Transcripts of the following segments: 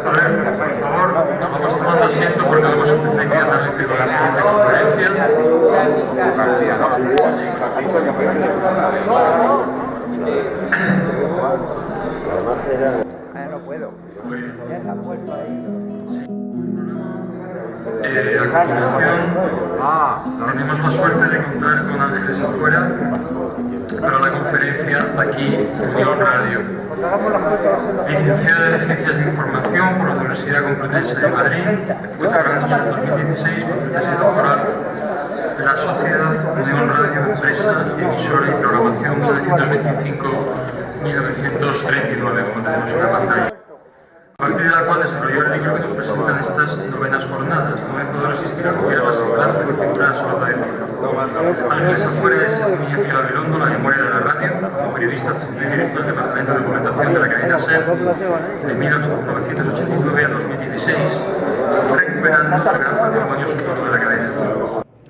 Por favor, vamos tomando asiento porque vamos a empezar inmediatamente con la siguiente conferencia. No puedo. Muy bien. Ya se han puesto ahí. A continuación, tenemos la suerte de contar con Ángeles Afuera para la conferencia aquí en Unión Radio. Licenciada en Ciencias de Información por la Universidad Complutense de Madrid, doctorándose en 2016 con su tesis doctoral en la Sociedad Unión Radio Empresa, Emisora y Programación 1925-1939, como tenemos en la pantalla. A partir de la cual desarrolló el libro que nos presentan estas novenas jornadas. No me puedo resistir a copiar la semblanza que figura en la solapa del libro. Ángeles Afuera es Iñaki Gabilondo, la memoria de la radio, como periodista fundó y dirigió el Departamento de Documentación de la cadena SER de 1989 a 2016, recuperando el gran patrimonio sonoro de la cadena.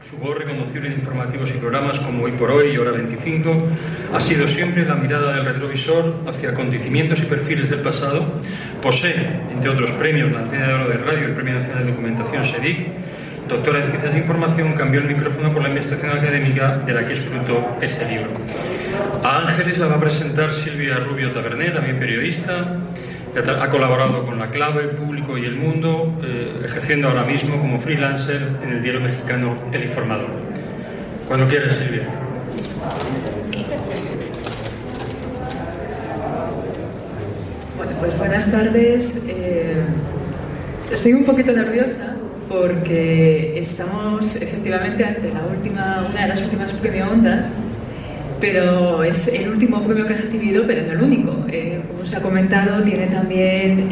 Su voz reconocible en informativos y programas como Hoy por Hoy y Hora 25 ha sido siempre la mirada del retrovisor hacia acontecimientos y perfiles del pasado. Posee, entre otros premios, la Antena de Oro de Radio y el Premio Nacional de Documentación SEDIC. Doctora en Ciencias de Información, cambió el micrófono por la investigación académica de la que es fruto este libro. A Ángeles la va a presentar Silvia Rubio Taberner, también periodista. Ha colaborado con La Clave, Público y El Mundo, ejerciendo ahora mismo como freelancer en el diario mexicano El Informador. Cuando quieras, Silvia. Bueno, pues buenas tardes. Estoy un poquito nerviosa porque estamos efectivamente ante una de las últimas premio Ondas, pero es el último premio que he recibido, pero no el único. Como se ha comentado, tiene también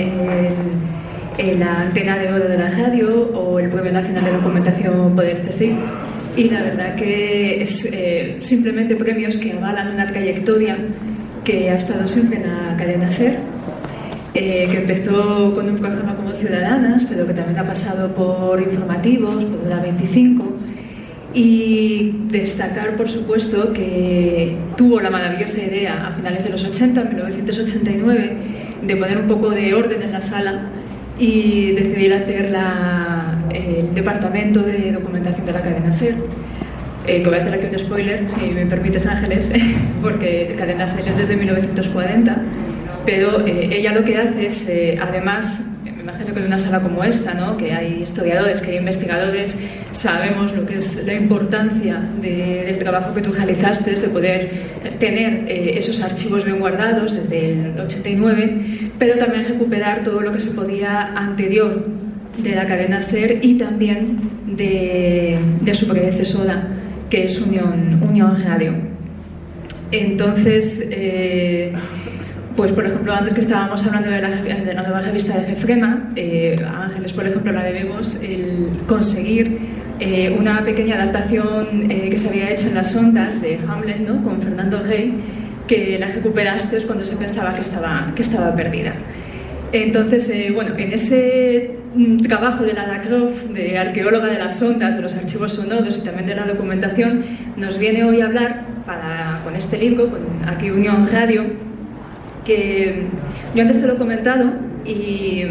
la Antena de Oro de la Radio o el Premio Nacional de Documentación Poder CSIC. Y la verdad que es simplemente premios que avalan una trayectoria que ha estado siempre en la cadena SER, que empezó con un programa como Ciudadanas, pero que también ha pasado por informativos, por la 25. Y destacar, por supuesto, que tuvo la maravillosa idea a finales de los 80, en 1989, de poner un poco de orden en la sala y decidir hacer el departamento de documentación de la cadena SER. Que voy a hacer aquí un spoiler, si me permites, Ángeles, porque cadena SER es desde 1940, pero ella lo que hace es, además, me imagino que en una sala como esta, ¿no?, que hay historiadores, que hay investigadores, sabemos lo que es la importancia del trabajo que tú realizaste, de poder tener esos archivos bien guardados desde el 89, pero también recuperar todo lo que se podía anterior de la cadena SER y también de su predecesora, que es Unión Radio. Entonces, pues por ejemplo, antes que estábamos hablando de la nueva revista de Gefrema, a Ángeles, por ejemplo, la debemos el conseguir una pequeña adaptación que se había hecho en las ondas de Hamlet, ¿no?, con Fernando Rey, que la recuperaste cuando se pensaba que estaba perdida. Entonces, bueno, en ese trabajo de Lara Croft, de arqueóloga de las ondas, de los archivos sonoros y también de la documentación, nos viene hoy a hablar con este libro, con aquí Unión Radio, que yo antes te lo he comentado y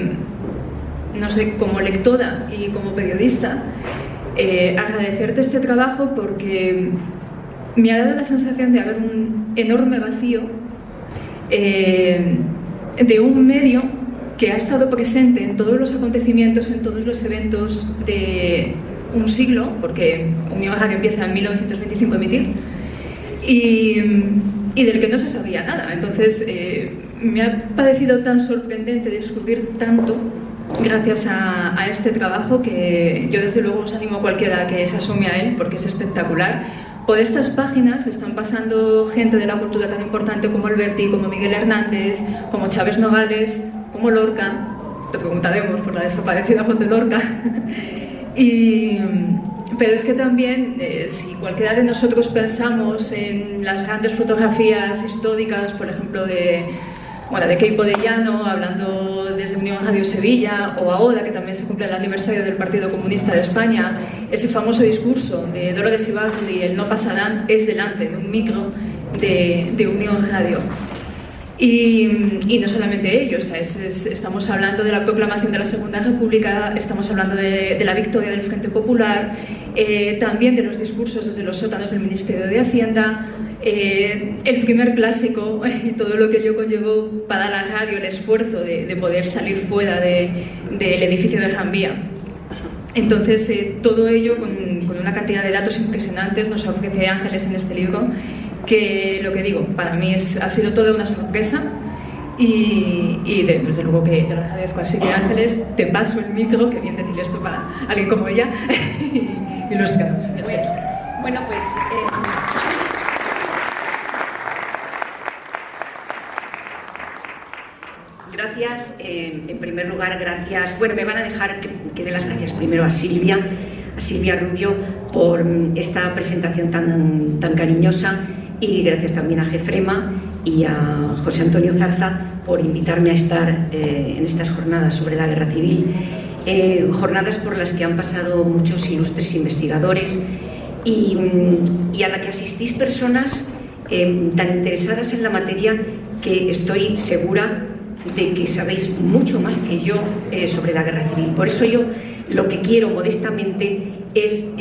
no sé, como lectora y como periodista, agradecerte este trabajo porque me ha dado la sensación de haber un enorme vacío de un medio que ha estado presente en todos los acontecimientos, en todos los eventos de un siglo, porque Unión Radio empieza en 1925 a emitir, y del que no se sabía nada. Entonces, me ha parecido tan sorprendente descubrir tanto gracias a este trabajo, que yo desde luego os animo a cualquiera que se asome a él, porque es espectacular. Por estas páginas están pasando gente de la cultura tan importante como Alberti, como Miguel Hernández, como Chávez Nogales, como Lorca. Te preguntaremos por la desaparecida voz de Lorca. Pero es que también, si cualquiera de nosotros pensamos en las grandes fotografías históricas, por ejemplo, de Queipo de Llano, hablando desde Unión Radio Sevilla, o ahora que también se cumple el aniversario del Partido Comunista de España, ese famoso discurso de Dolores Ibárruri, el no pasarán, es delante de un micro de Unión Radio. Y no solamente ello, o sea, estamos hablando de la proclamación de la Segunda República, estamos hablando de la victoria del Frente Popular, también de los discursos desde los sótanos del Ministerio de Hacienda, el primer clásico y todo lo que ello conllevó para la radio, el esfuerzo de poder salir fuera del edificio de Gran Vía. Entonces, todo ello con una cantidad de datos impresionantes nos ofrece Ángeles en este libro, que lo que digo, para mí ha sido toda una sorpresa y desde luego que te lo agradezco. Así que Ángeles, te paso el micro, que bien decirle esto para alguien como ella, y los quedamos. Bueno, pues... Gracias, en primer lugar, gracias. Bueno, me van a dejar que dé las gracias primero a Silvia Rubio, por esta presentación tan cariñosa, y gracias también a Jefrema y a José Antonio Zarza por invitarme a estar en estas jornadas sobre la guerra civil, jornadas por las que han pasado muchos ilustres investigadores y a la que asistís personas tan interesadas en la materia que estoy segura de que sabéis mucho más que yo sobre la guerra civil. Por eso yo lo que quiero modestamente es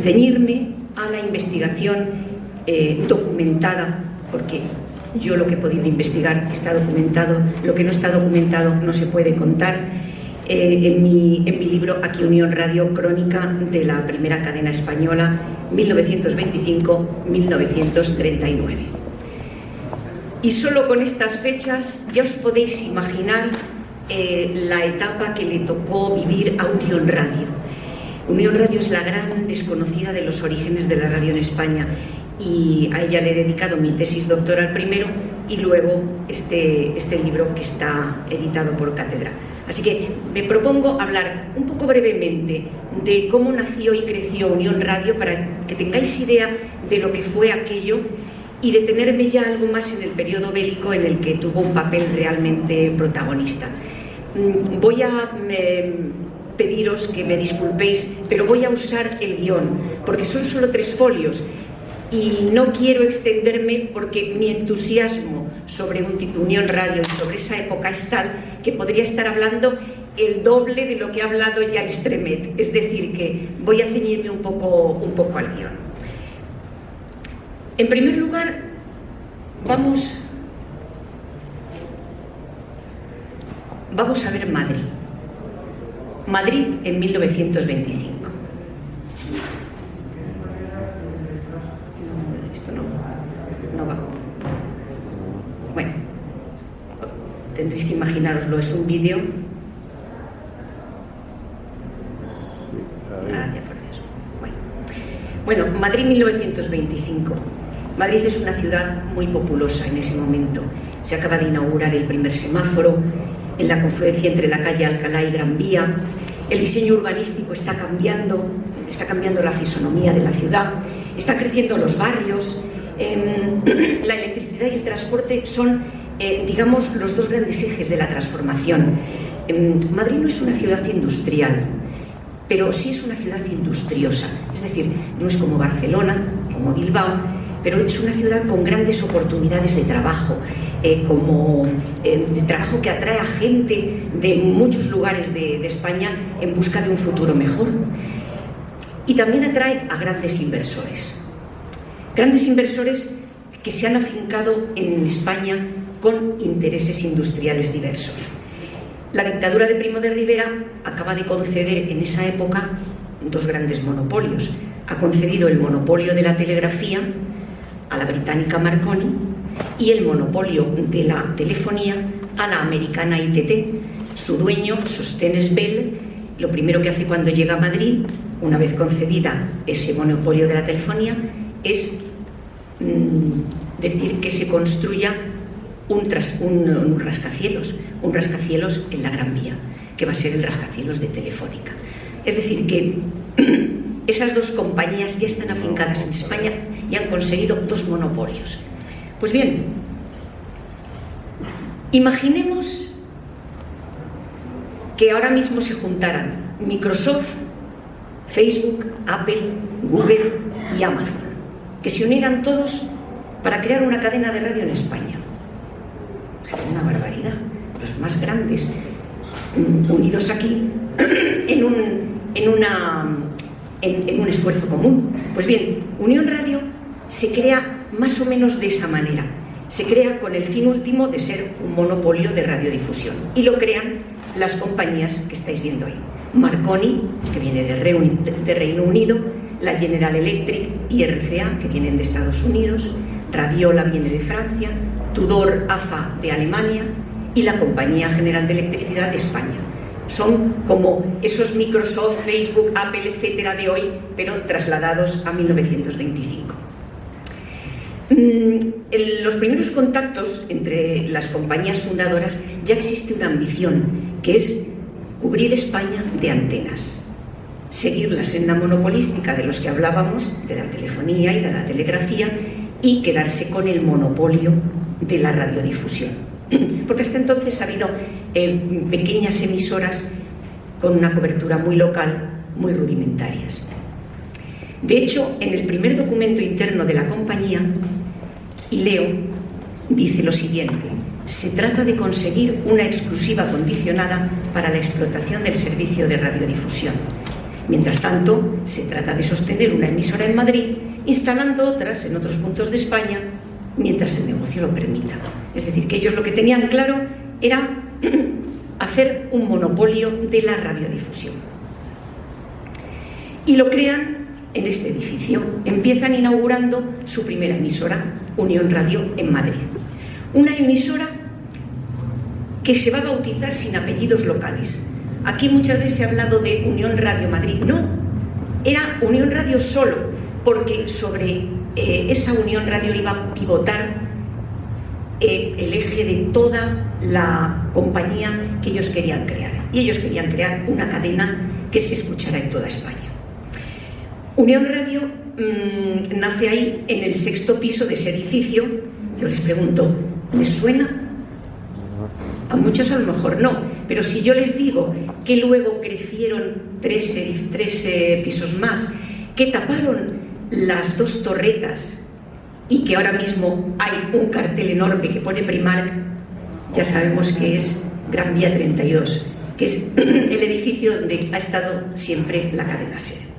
ceñirme a la investigación documentada, porque yo lo que he podido investigar está documentado, lo que no está documentado no se puede contar. En mi libro Aquí Unión Radio, crónica de la primera cadena española, 1925-1939. Y solo con estas fechas ya os podéis imaginar la etapa que le tocó vivir a Unión Radio. Unión Radio es la gran desconocida de los orígenes de la radio en España, y a ella le he dedicado mi tesis doctoral primero y luego este libro que está editado por Cátedra. Así que me propongo hablar un poco brevemente de cómo nació y creció Unión Radio, para que tengáis idea de lo que fue aquello, y detenerme ya algo más en el periodo bélico, en el que tuvo un papel realmente protagonista. Voy a pediros que me disculpéis, pero voy a usar el guión, porque son solo 3 folios, y no quiero extenderme porque mi entusiasmo sobre Unión Radio y sobre esa época es tal que podría estar hablando el doble de lo que ha hablado ya Estremet. Es decir, que voy a ceñirme un poco al guión. En primer lugar, vamos a ver Madrid. Madrid en 1925. Esto no va. Bueno, tendréis que imaginároslo, es un vídeo. Ya por Dios. Bueno, Madrid 1925. Madrid es una ciudad muy populosa en ese momento. Se acaba de inaugurar el primer semáforo en la confluencia entre la calle Alcalá y Gran Vía. El diseño urbanístico está cambiando la fisonomía de la ciudad, están creciendo los barrios, la electricidad y el transporte son, digamos, los 2 grandes ejes de la transformación. Madrid no es una ciudad industrial, pero sí es una ciudad industriosa, es decir, no es como Barcelona, como Bilbao, pero es una ciudad con grandes oportunidades de trabajo, de trabajo que atrae a gente de muchos lugares de España en busca de un futuro mejor. Y también atrae a grandes inversores que se han afincado en España con intereses industriales diversos. La dictadura de Primo de Rivera acaba de conceder en esa época 2 grandes monopolios. Ha concedido el monopolio de la telegrafía a la británica Marconi y el monopolio de la telefonía a la americana ITT. Su dueño, Sostenes Bell, lo primero que hace cuando llega a Madrid, una vez concedida ese monopolio de la telefonía, es decir que se construya un rascacielos en la Gran Vía, que va a ser el rascacielos de Telefónica. Es decir, que esas 2 compañías ya están afincadas en España y han conseguido 2 monopolios. Pues bien, imaginemos que ahora mismo se juntaran Microsoft, Facebook, Apple, Google y Amazon, que se unieran todos para crear una cadena de radio en España. Sería una barbaridad. Los más grandes unidos aquí en un esfuerzo común. Pues bien, Unión Radio se crea más o menos de esa manera. Se crea con el fin último de ser un monopolio de radiodifusión. Y lo crean las compañías que estáis viendo ahí. Marconi, que viene de Reino Unido, la General Electric y RCA, que vienen de Estados Unidos, Radiola viene de Francia, Tudor AFA de Alemania y la Compañía General de Electricidad de España. Son como esos Microsoft, Facebook, Apple, etcétera de hoy, pero trasladados a 1925. En los primeros contactos entre las compañías fundadoras ya existe una ambición, que es cubrir España de antenas, seguir la senda monopolística de los que hablábamos, de la telefonía y de la telegrafía, y quedarse con el monopolio de la radiodifusión. Porque hasta entonces ha habido pequeñas emisoras con una cobertura muy local, muy rudimentarias. De hecho, en el primer documento interno de la compañía, y leo, dice lo siguiente: se trata de conseguir una exclusiva condicionada para la explotación del servicio de radiodifusión. Mientras tanto, se trata de sostener una emisora en Madrid, instalando otras en otros puntos de España, mientras el negocio lo permita. Es decir, que ellos lo que tenían claro era hacer un monopolio de la radiodifusión. Y lo crean en este edificio. Empiezan inaugurando su primera emisora, Unión Radio, en Madrid. Una emisora que se va a bautizar sin apellidos locales. Aquí muchas veces se ha hablado de Unión Radio Madrid. No, era Unión Radio solo, porque sobre esa Unión Radio iba a pivotar el eje de toda la compañía que ellos querían crear. Y ellos querían crear una cadena que se escuchara en toda España. Unión Radio nace ahí, en el 6º piso de ese edificio. Yo les pregunto, ¿les suena? A muchos a lo mejor no, pero si yo les digo que luego crecieron 13 pisos más, que taparon las 2 torretas y que ahora mismo hay un cartel enorme que pone Primark, ya sabemos que es Gran Vía 32, que es el edificio donde ha estado siempre la cadena SER.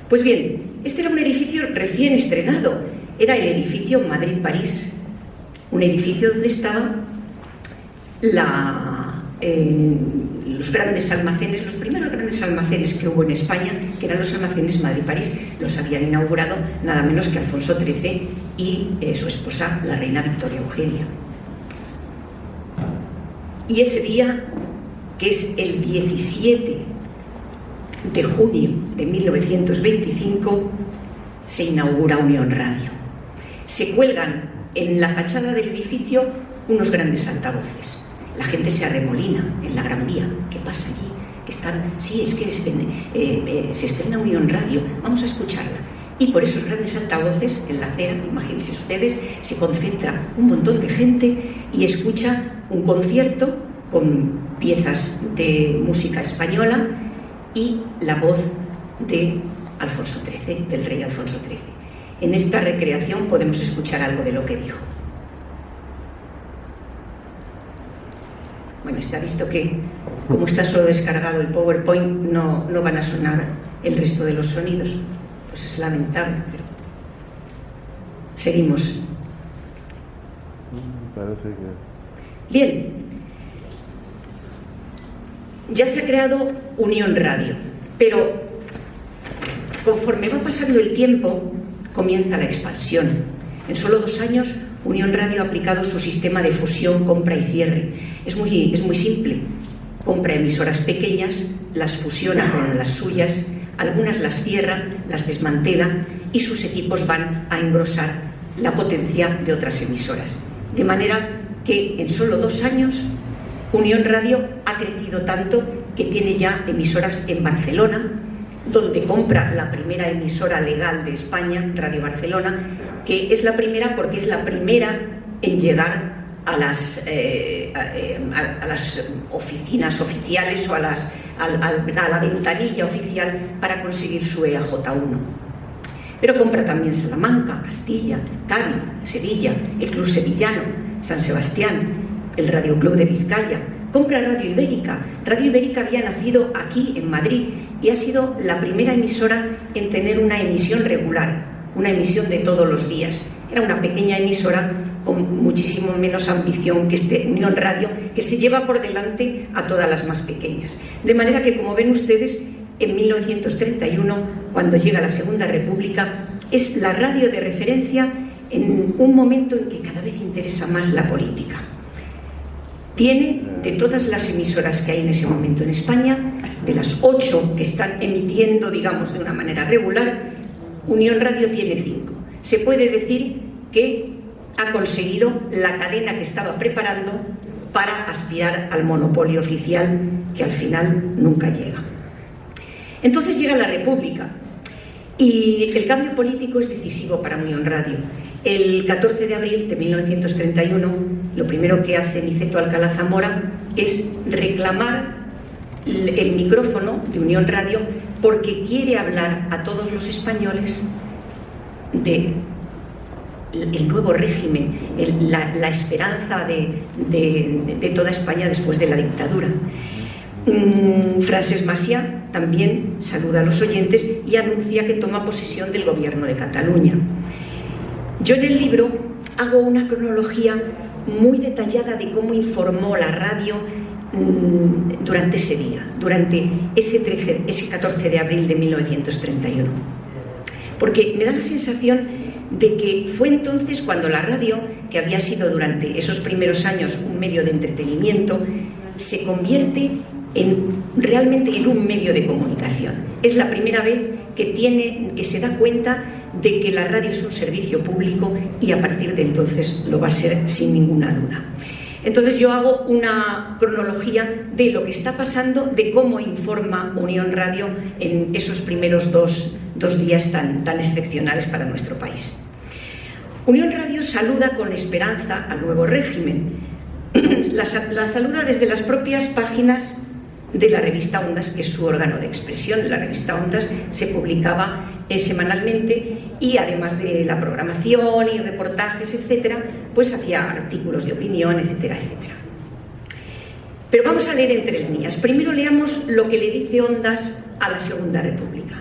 Pues bien, este era un edificio recién estrenado, era el edificio Madrid-París, un edificio donde estaban los grandes almacenes, los primeros grandes almacenes que hubo en España, que eran los almacenes Madrid-París. Los habían inaugurado nada menos que Alfonso XIII y su esposa, la reina Victoria Eugenia. Y ese día, que es el 17 de junio de 1925, se inaugura Unión Radio. Se cuelgan en la fachada del edificio unos grandes altavoces. La gente se arremolina en la Gran Vía. ¿Qué pasa allí? Que están, sí, es que se estrena Unión Radio, vamos a escucharla. Y por esos grandes altavoces, en la acera, imagínense ustedes, se concentra un montón de gente y escucha un concierto con piezas de música española y la voz de Alfonso XIII, del rey Alfonso XIII. En esta recreación podemos escuchar algo de lo que dijo. Bueno, se ha visto que, como está solo descargado el PowerPoint, no van a sonar el resto de los sonidos. Pues es lamentable, pero seguimos. Bien, ya se ha creado Unión Radio, pero conforme va pasando el tiempo, comienza la expansión. En solo 2 años, Unión Radio ha aplicado su sistema de fusión, compra y cierre. Es muy simple. Compra emisoras pequeñas, las fusiona con las suyas, algunas las cierra, las desmantela y sus equipos van a engrosar la potencia de otras emisoras. De manera que en solo 2 años Unión Radio ha crecido tanto que tiene ya emisoras en Barcelona, donde compra la primera emisora legal de España, Radio Barcelona, que es la primera porque es la primera en llegar a las oficinas oficiales o a a la ventanilla oficial para conseguir su EAJ1. Pero compra también Salamanca, Castilla, Cádiz, Sevilla, el Club Sevillano, San Sebastián, el Radio Club de Vizcaya. Compra Radio Ibérica. Radio Ibérica había nacido aquí, en Madrid, y ha sido la primera emisora en tener una emisión regular, una emisión de todos los días. Era una pequeña emisora con muchísimo menos ambición que Unión Radio, que se lleva por delante a todas las más pequeñas. De manera que, como ven ustedes, en 1931, cuando llega la Segunda República, es la radio de referencia en un momento en que cada vez interesa más la política. Tiene, de todas las emisoras que hay en ese momento en España, de las 8 que están emitiendo, digamos, de una manera regular, Unión Radio tiene 5. Se puede decir que ha conseguido la cadena que estaba preparando para aspirar al monopolio oficial, que al final nunca llega. Entonces llega la República y el cambio político es decisivo para Unión Radio. El 14 de abril de 1931, lo primero que hace Niceto Alcalá Zamora es reclamar el micrófono de Unión Radio porque quiere hablar a todos los españoles de el nuevo régimen, la esperanza de toda España después de la dictadura. Francesc Macià también saluda a los oyentes y anuncia que toma posesión del gobierno de Cataluña. Yo en el libro hago una cronología muy detallada de cómo informó la radio durante ese día, durante ese 14 de abril de 1931. Porque me da la sensación de que fue entonces cuando la radio, que había sido durante esos primeros años un medio de entretenimiento, se convierte realmente en un medio de comunicación. Es la primera vez que se da cuenta de que la radio es un servicio público y a partir de entonces lo va a ser sin ninguna duda. Entonces yo hago una cronología de lo que está pasando, de cómo informa Unión Radio en esos primeros dos días tan excepcionales para nuestro país. Unión Radio saluda con esperanza al nuevo régimen. La saluda desde las propias páginas de la revista Ondas, que es su órgano de expresión. La revista Ondas se publicaba semanalmente y además de la programación y reportajes, etcétera, pues hacía artículos de opinión, etcétera, etcétera. Pero vamos a leer entre líneas. Primero leamos lo que le dice Ondas a la Segunda República.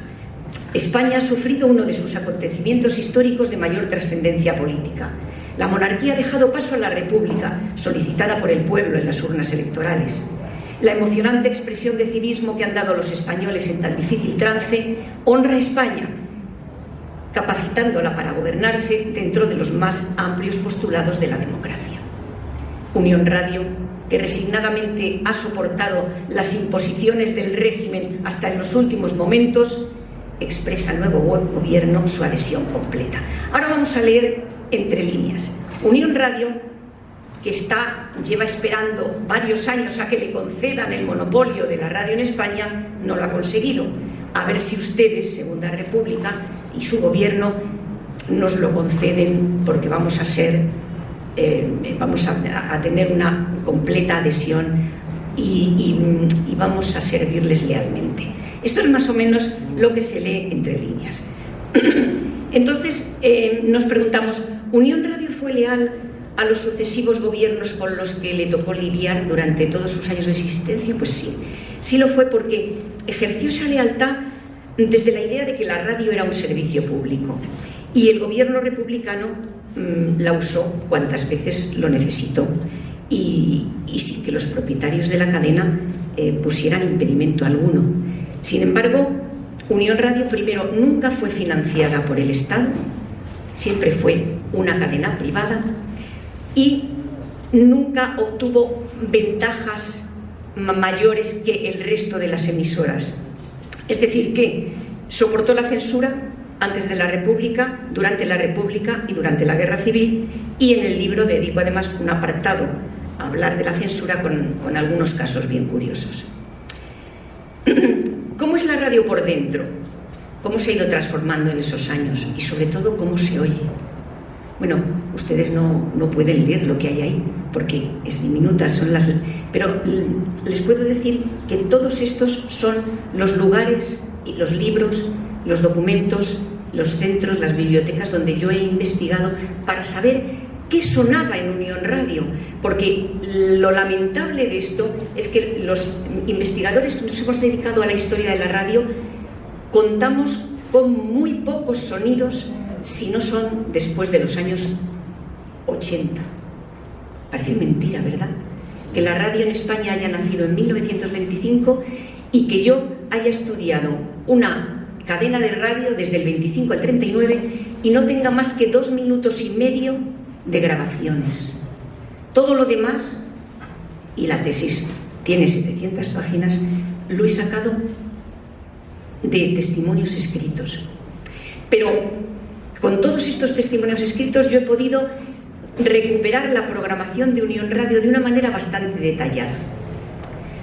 España ha sufrido uno de sus acontecimientos históricos de mayor trascendencia política. La monarquía ha dejado paso a la República, solicitada por el pueblo en las urnas electorales. La emocionante expresión de civismo que han dado los españoles en tan difícil trance honra a España, capacitándola para gobernarse dentro de los más amplios postulados de la democracia. Unión Radio, que resignadamente ha soportado las imposiciones del régimen hasta en los últimos momentos, expresa al nuevo gobierno su adhesión completa. Ahora vamos a leer entre líneas. Unión Radio, que lleva esperando varios años a que le concedan el monopolio de la radio en España, no lo ha conseguido. A ver si ustedes, Segunda República y su gobierno, nos lo conceden, porque vamos a tener una completa adhesión y vamos a servirles lealmente. Esto es más o menos lo que se lee entre líneas. Entonces nos preguntamos, ¿Unión Radio fue leal a los sucesivos gobiernos con los que le tocó lidiar durante todos sus años de existencia? Pues sí, sí lo fue, porque ejerció esa lealtad desde la idea de que la radio era un servicio público y el gobierno republicano la usó cuantas veces lo necesitó y sin que los propietarios de la cadena pusieran impedimento alguno. Sin embargo, Unión Radio primero nunca fue financiada por el Estado, siempre fue una cadena privada y nunca obtuvo ventajas mayores que el resto de las emisoras. Es decir, que soportó la censura antes de la República, durante la República y durante la Guerra Civil, y en el libro dedico además un apartado a hablar de la censura con algunos casos bien curiosos. ¿Cómo es la radio por dentro? ¿Cómo se ha ido transformando en esos años? Y sobre todo, ¿cómo se oye? Bueno, ustedes no pueden leer lo que hay ahí, porque es diminuta, pero les puedo decir que todos estos son los lugares y los libros, los documentos, los centros, las bibliotecas donde yo he investigado para saber qué sonaba en Unión Radio, porque lo lamentable de esto es que los investigadores que nos hemos dedicado a la historia de la radio contamos con muy pocos sonidos si no son después de los años 80. Parece mentira, ¿verdad? Que la radio en España haya nacido en 1925 y que yo haya estudiado una cadena de radio desde el 25 al 39 y no tenga más que 2 minutos y medio de grabaciones. Todo lo demás, y la tesis tiene 700 páginas, lo he sacado de testimonios escritos. Pero con todos estos testimonios escritos yo he podido recuperar la programación de Unión Radio de una manera bastante detallada.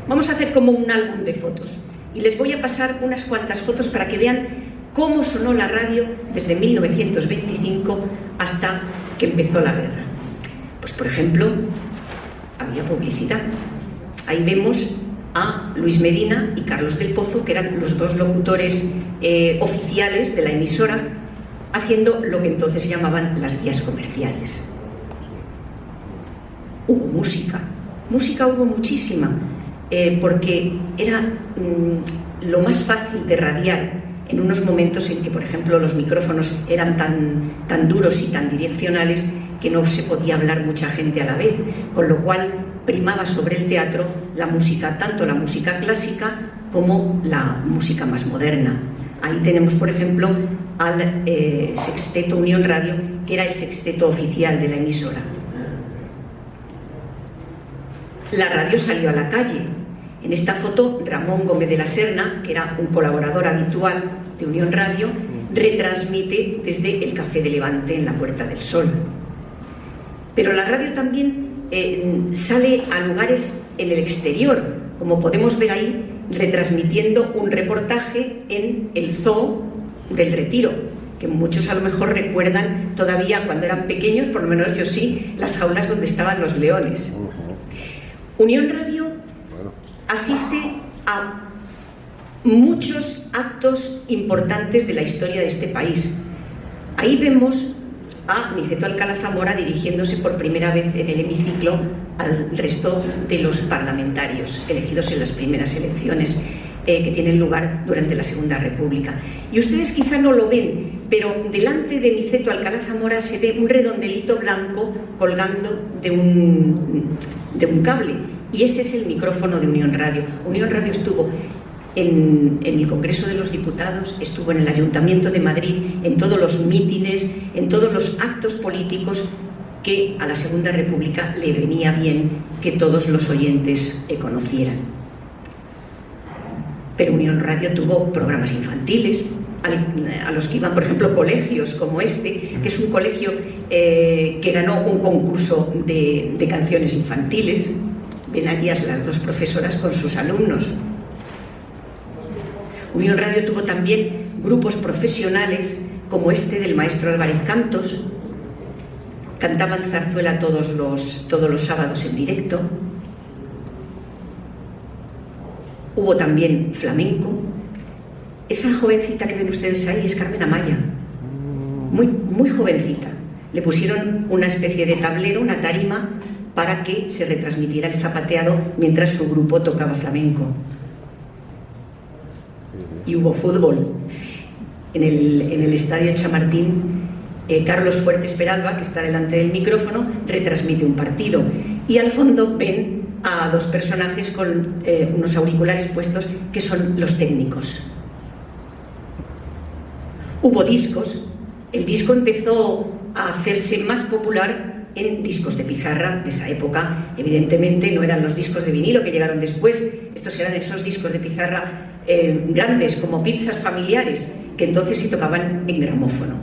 Vamos a hacer como un álbum de fotos y les voy a pasar unas cuantas fotos para que vean cómo sonó la radio desde 1925 hasta que empezó la guerra. Pues por ejemplo, había publicidad. Ahí vemos a Luis Medina y Carlos del Pozo, que eran los dos locutores oficiales de la emisora, haciendo lo que entonces se llamaban las guías comerciales. Hubo música hubo muchísima, porque era lo más fácil de radiar en unos momentos en que, por ejemplo, los micrófonos eran tan duros y tan direccionales que no se podía hablar mucha gente a la vez, con lo cual primaba sobre el teatro la música, tanto la música clásica como la música más moderna. Ahí tenemos, por ejemplo, al Sexteto Unión Radio, que era el sexteto oficial de la emisora. La radio salió a la calle. En esta foto, Ramón Gómez de la Serna, que era un colaborador habitual de Unión Radio, retransmite desde el Café de Levante en la Puerta del Sol. Pero la radio también sale a lugares en el exterior, como podemos ver ahí, retransmitiendo un reportaje en el Zoo del Retiro, que muchos a lo mejor recuerdan todavía cuando eran pequeños, por lo menos yo sí, las jaulas donde estaban los leones. Unión Radio asiste a muchos actos importantes de la historia de este país. Ahí vemos a Niceto Alcalá Zamora dirigiéndose por primera vez en el hemiciclo al resto de los parlamentarios elegidos en las primeras elecciones que tienen lugar durante la Segunda República. Y ustedes quizá no lo ven, pero delante de Niceto Alcalá Zamora se ve un redondelito blanco colgando de un cable, y ese es el micrófono de Unión Radio. Unión Radio estuvo en el Congreso de los Diputados, estuvo en el Ayuntamiento de Madrid, en todos los mítines, en todos los actos políticos que a la Segunda República le venía bien que todos los oyentes conocieran. Pero Unión Radio tuvo programas infantiles, a los que iban, por ejemplo, colegios como este, que es un colegio que ganó un concurso de canciones infantiles. Ven allí a las dos profesoras con sus alumnos. Unión Radio tuvo también grupos profesionales como este del maestro Álvarez Cantos. Cantaban zarzuela todos los sábados en directo. Hubo también flamenco. Esa jovencita que ven ustedes ahí es Carmen Amaya, muy jovencita. Le pusieron una especie de tablero, una tarima, para que se retransmitiera el zapateado mientras su grupo tocaba flamenco. Y hubo fútbol. En el Estadio Chamartín, Carlos Fuertes Peralba, que está delante del micrófono, retransmite un partido. Y al fondo ven a dos personajes con unos auriculares puestos, que son los técnicos. Hubo discos. El disco empezó a hacerse más popular en discos de pizarra de esa época. Evidentemente no eran los discos de vinilo que llegaron después, estos eran esos discos de pizarra grandes, como pizzas familiares, que entonces se tocaban en gramófono.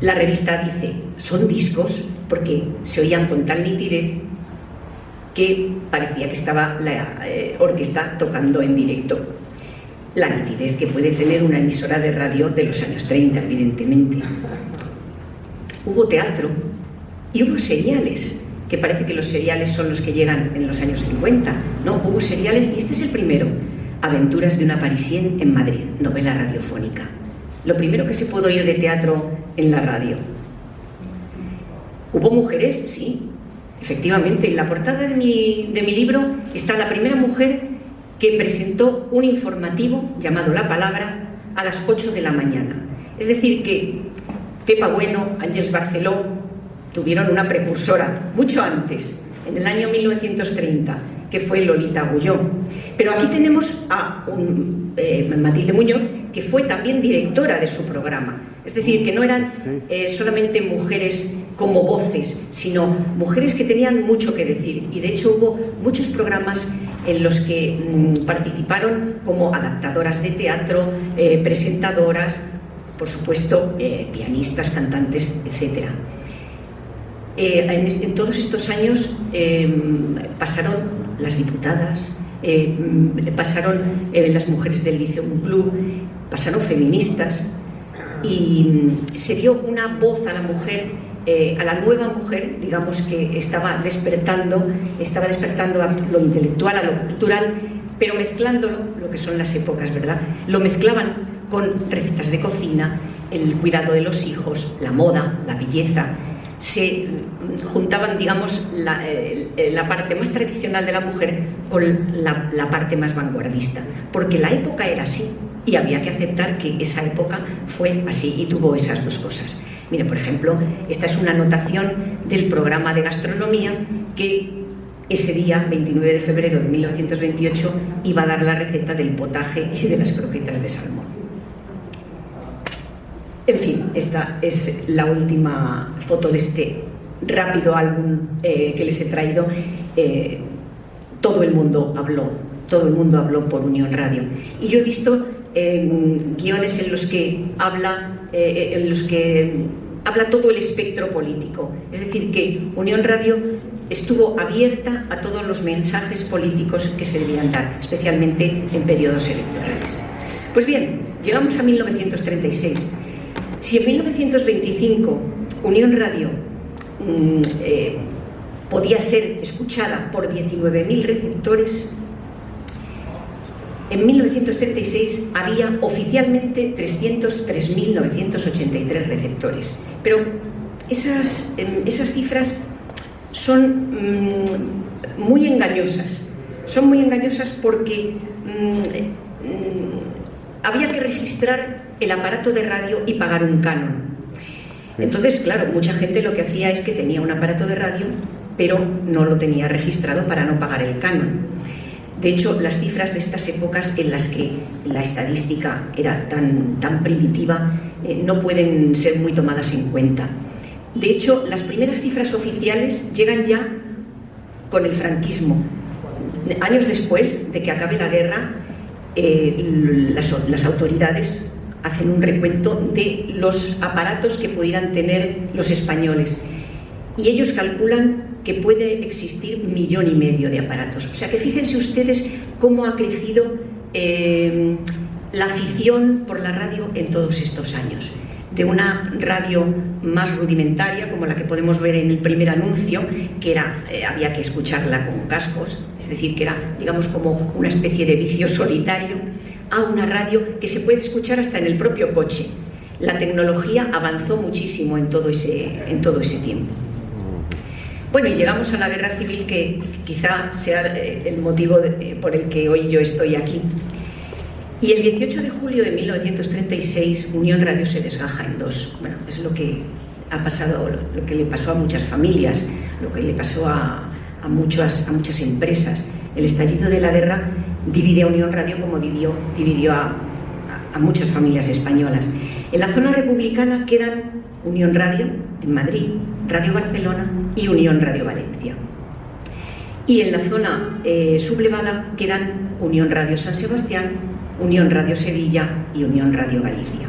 La revista dice, son discos porque se oían con tal nitidez que parecía que estaba la orquesta tocando en directo. La nitidez que puede tener una emisora de radio de los años 30, evidentemente. Hubo teatro, Y hubo seriales, que parece que los seriales son los que llegan en los años 50. No, hubo seriales y este es el primero. Aventuras de una parisienne en Madrid, novela radiofónica. Lo primero que se pudo oír de teatro en la radio. ¿Hubo mujeres? Sí, efectivamente. En la portada de mi libro está la primera mujer que presentó un informativo llamado La Palabra a las 8 de la mañana. Es decir, que Pepa Bueno, Ángeles Barceló tuvieron una precursora mucho antes, en el año 1930, que fue Lolita Agulló. Pero aquí tenemos a Matilde Muñoz, que fue también directora de su programa. Es decir, que no eran solamente mujeres como voces, sino mujeres que tenían mucho que decir. Y de hecho hubo muchos programas en los que participaron como adaptadoras de teatro, presentadoras, por supuesto, pianistas, cantantes, etc. En todos estos años pasaron las diputadas, pasaron las mujeres del Liceo Club, pasaron feministas, y se dio una voz a la mujer, a la nueva mujer, digamos, que estaba despertando a lo intelectual, a lo cultural, pero mezclándolo, lo que son las épocas, ¿verdad? Lo mezclaban con recetas de cocina, el cuidado de los hijos, la moda, la belleza. Se juntaban, digamos, la parte más tradicional de la mujer con la parte más vanguardista, porque la época era así y había que aceptar que esa época fue así y tuvo esas dos cosas. Mire, por ejemplo, esta es una anotación del programa de gastronomía que ese día, 29 de febrero de 1928, iba a dar la receta del potaje y de las croquetas de salmón. En fin, esta es la última foto de este rápido álbum que les he traído. Todo el mundo habló por Unión Radio. Y yo he visto guiones en los que habla todo el espectro político. Es decir, que Unión Radio estuvo abierta a todos los mensajes políticos que se debían dar, especialmente en periodos electorales. Pues bien, llegamos a 1936. Si en 1925 Unión Radio podía ser escuchada por 19.000 receptores, en 1936 había oficialmente 303.983 receptores. Pero esas cifras son muy engañosas. Son muy engañosas porque había que registrar el aparato de radio y pagar un canon. Entonces, claro, mucha gente lo que hacía es que tenía un aparato de radio, pero no lo tenía registrado para no pagar el canon. De hecho, las cifras de estas épocas en las que la estadística era tan primitiva no pueden ser muy tomadas en cuenta. De hecho, las primeras cifras oficiales llegan ya con el franquismo. Años después de que acabe la guerra, las autoridades hacen un recuento de los aparatos que pudieran tener los españoles y ellos calculan que puede existir 1,5 millones de aparatos. O sea que fíjense ustedes cómo ha crecido la afición por la radio en todos estos años. De una radio más rudimentaria, como la que podemos ver en el primer anuncio, que era, había que escucharla con cascos, es decir, que era, digamos, como una especie de vicio solitario, a una radio que se puede escuchar hasta en el propio coche. La tecnología avanzó muchísimo en todo ese tiempo. Bueno, y llegamos a la Guerra Civil, que quizá sea el motivo por el que hoy yo estoy aquí. Y el 18 de julio de 1936, Unión Radio se desgaja en dos. Bueno, es lo que ha pasado, lo que le pasó a muchas familias, lo que le pasó a muchas empresas. El estallido de la guerra divide a Unión Radio como dividió a muchas familias españolas. En la zona republicana quedan Unión Radio en Madrid, Radio Barcelona y Unión Radio Valencia. Y en la zona sublevada quedan Unión Radio San Sebastián, Unión Radio Sevilla y Unión Radio Galicia.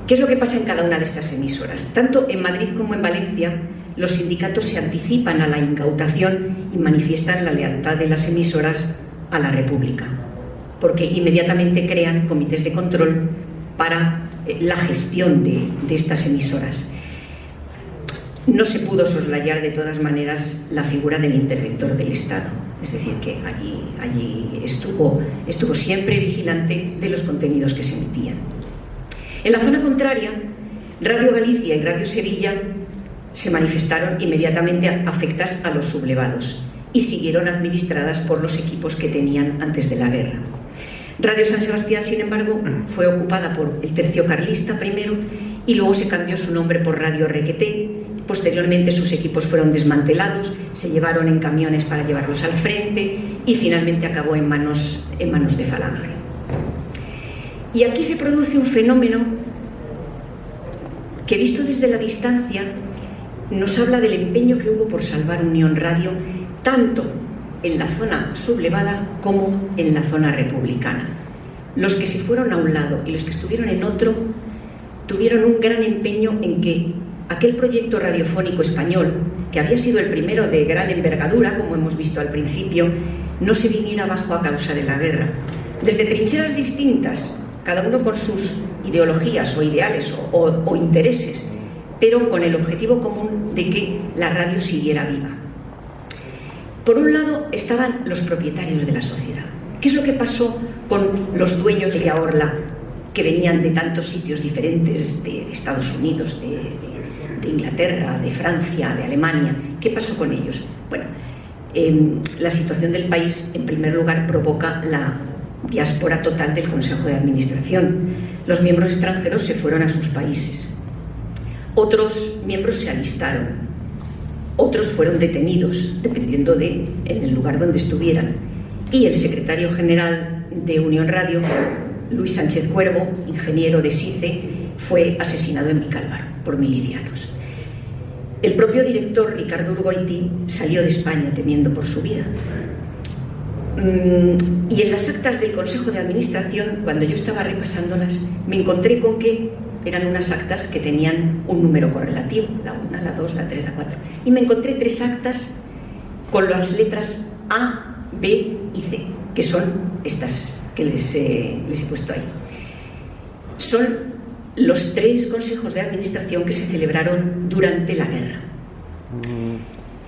¿Qué es lo que pasa en cada una de estas emisoras? Tanto en Madrid como en Valencia, los sindicatos se anticipan a la incautación y manifiestan la lealtad de las emisoras a la República, porque inmediatamente crean comités de control para la gestión de estas emisoras. no se pudo soslayar de todas maneras la figura del interventor del Estado. Es decir, que allí estuvo siempre vigilante de los contenidos que se emitían. En la zona contraria, Radio Galicia y Radio Sevilla se manifestaron inmediatamente afectas a los sublevados y siguieron administradas por los equipos que tenían antes de la guerra. Radio San Sebastián, sin embargo, fue ocupada por el tercio carlista primero y luego se cambió su nombre por Radio Requeté. Posteriormente sus equipos fueron desmantelados, se llevaron en camiones para llevarlos al frente y finalmente acabó en manos de Falange. Y aquí se produce un fenómeno que, visto desde la distancia, nos habla del empeño que hubo por salvar Unión Radio, tanto en la zona sublevada como en la zona republicana. Los que se fueron a un lado y los que estuvieron en otro tuvieron un gran empeño en que aquel proyecto radiofónico español, que había sido el primero de gran envergadura, como hemos visto al principio, no se viniera abajo a causa de la guerra. Desde trincheras distintas, cada uno con sus ideologías o ideales o intereses, pero con el objetivo común de que la radio siguiera viva. Por un lado estaban los propietarios de la sociedad. ¿Qué es lo que pasó con los dueños de Orla, que venían de tantos sitios diferentes, de Estados Unidos, de Inglaterra, de Francia, de Alemania? ¿Qué pasó con ellos? Bueno, la situación del país, en primer lugar, provoca la diáspora total del Consejo de Administración. Los miembros extranjeros se fueron a sus países. Otros miembros se alistaron. Otros fueron detenidos, dependiendo en el lugar donde estuvieran. Y el secretario general de Unión Radio, Luis Sánchez Cuervo, ingeniero de SICE, fue asesinado en Vicálvaro por milicianos. El propio director, Ricardo Urgoiti, salió de España temiendo por su vida. Y en las actas del Consejo de Administración, cuando yo estaba repasándolas, me encontré con que eran unas actas que tenían un número correlativo, la 1, la 2, la 3, la 4. Y me encontré 3 actas con las letras A, B y C, que son estas que les he puesto ahí. Son los 3 consejos de administración que se celebraron durante la guerra.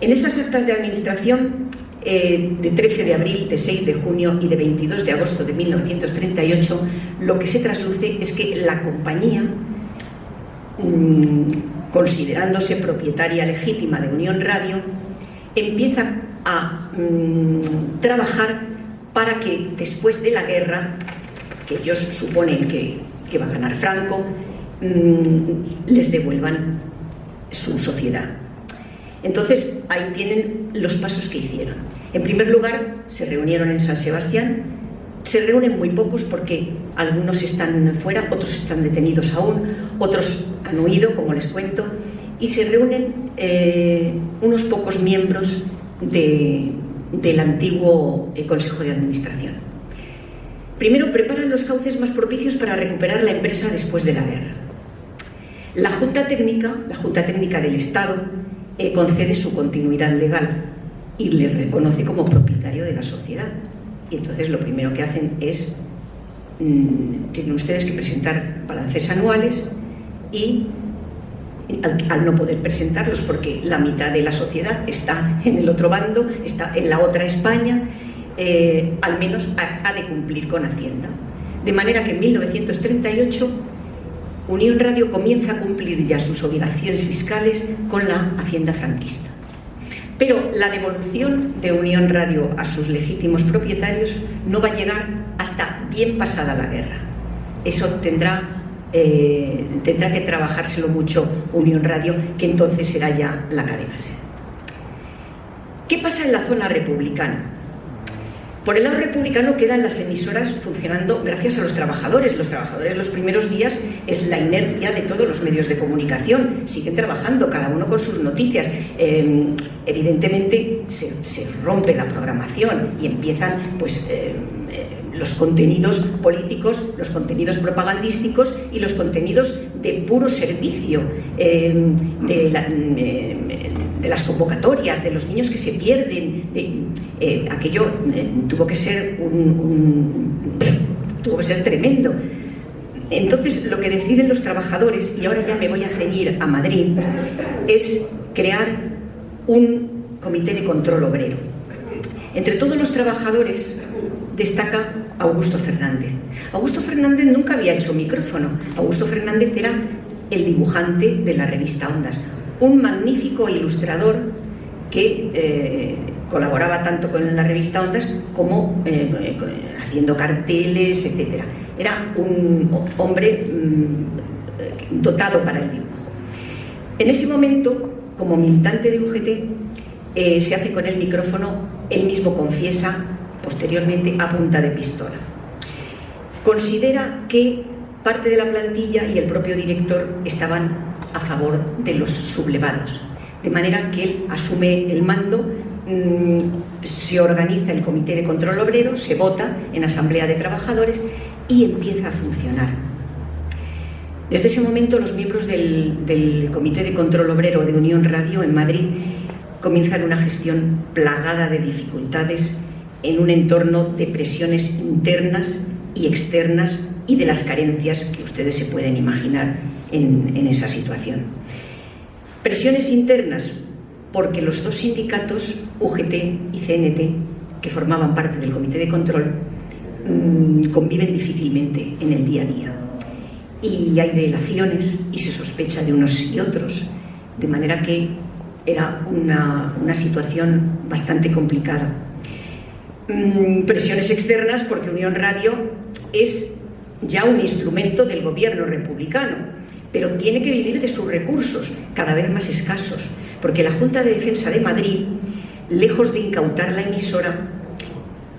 En esas actas de administración, de 13 de abril, de 6 de junio y de 22 de agosto de 1938, lo que se trasluce es que la compañía, considerándose propietaria legítima de Unión Radio, empieza a trabajar para que después de la guerra, que ellos suponen que va a ganar Franco, les devuelvan su sociedad. Entonces, ahí tienen los pasos que hicieron. En primer lugar, se reunieron en San Sebastián. Se reúnen muy pocos porque algunos están fuera, otros están detenidos aún, otros han huido, como les cuento, y se reúnen unos pocos miembros del antiguo Consejo de Administración. Primero, preparan los cauces más propicios para recuperar la empresa después de la guerra. La Junta Técnica del Estado concede su continuidad legal y le reconoce como propietario de la sociedad. Y entonces lo primero que hacen es, tienen ustedes que presentar balances anuales y al no poder presentarlos porque la mitad de la sociedad está en el otro bando, está en la otra España, al menos ha de cumplir con Hacienda. De manera que en 1938 Unión Radio comienza a cumplir ya sus obligaciones fiscales con la Hacienda franquista. Pero la devolución de Unión Radio a sus legítimos propietarios no va a llegar hasta bien pasada la guerra. Eso tendrá que trabajárselo mucho Unión Radio, que entonces será ya la cadena SER. ¿Qué pasa en la zona republicana? Por el lado republicano quedan las emisoras funcionando gracias a los trabajadores. Los trabajadores los primeros días es la inercia de todos los medios de comunicación. Siguen trabajando, cada uno con sus noticias. Evidentemente se rompe la programación y empiezan los contenidos políticos, los contenidos propagandísticos y los contenidos de puro servicio, de las convocatorias, de los niños que se pierden. Aquello tuvo que ser tremendo. Entonces, lo que deciden los trabajadores, y ahora ya me voy a ceñir a Madrid, es crear un comité de control obrero. Entre todos los trabajadores destaca Augusto Fernández. Augusto Fernández nunca había hecho micrófono. Augusto Fernández era el dibujante de la revista Ondas, un magnífico ilustrador que colaboraba tanto con la revista Ondas como haciendo carteles, etc. Era un hombre dotado para el dibujo. En ese momento, como militante de UGT, se hace con el micrófono, él mismo confiesa posteriormente a punta de pistola. Considera que parte de la plantilla y el propio director estaban a favor de los sublevados, de manera que él asume el mando, se organiza el comité de control obrero, se vota en asamblea de trabajadores y empieza a funcionar. Desde ese momento los miembros del comité de control obrero de Unión Radio en Madrid comienzan una gestión plagada de dificultades en un entorno de presiones internas y externas y de las carencias que ustedes se pueden imaginar en esa situación. Presiones internas porque los dos sindicatos, UGT y CNT, que formaban parte del comité de control, conviven difícilmente en el día a día. Y hay delaciones y se sospecha de unos y otros, de manera que era una situación bastante complicada. Presiones externas porque Unión Radio es ya un instrumento del gobierno republicano, pero tiene que vivir de sus recursos, cada vez más escasos, porque la Junta de Defensa de Madrid, lejos de incautar la emisora,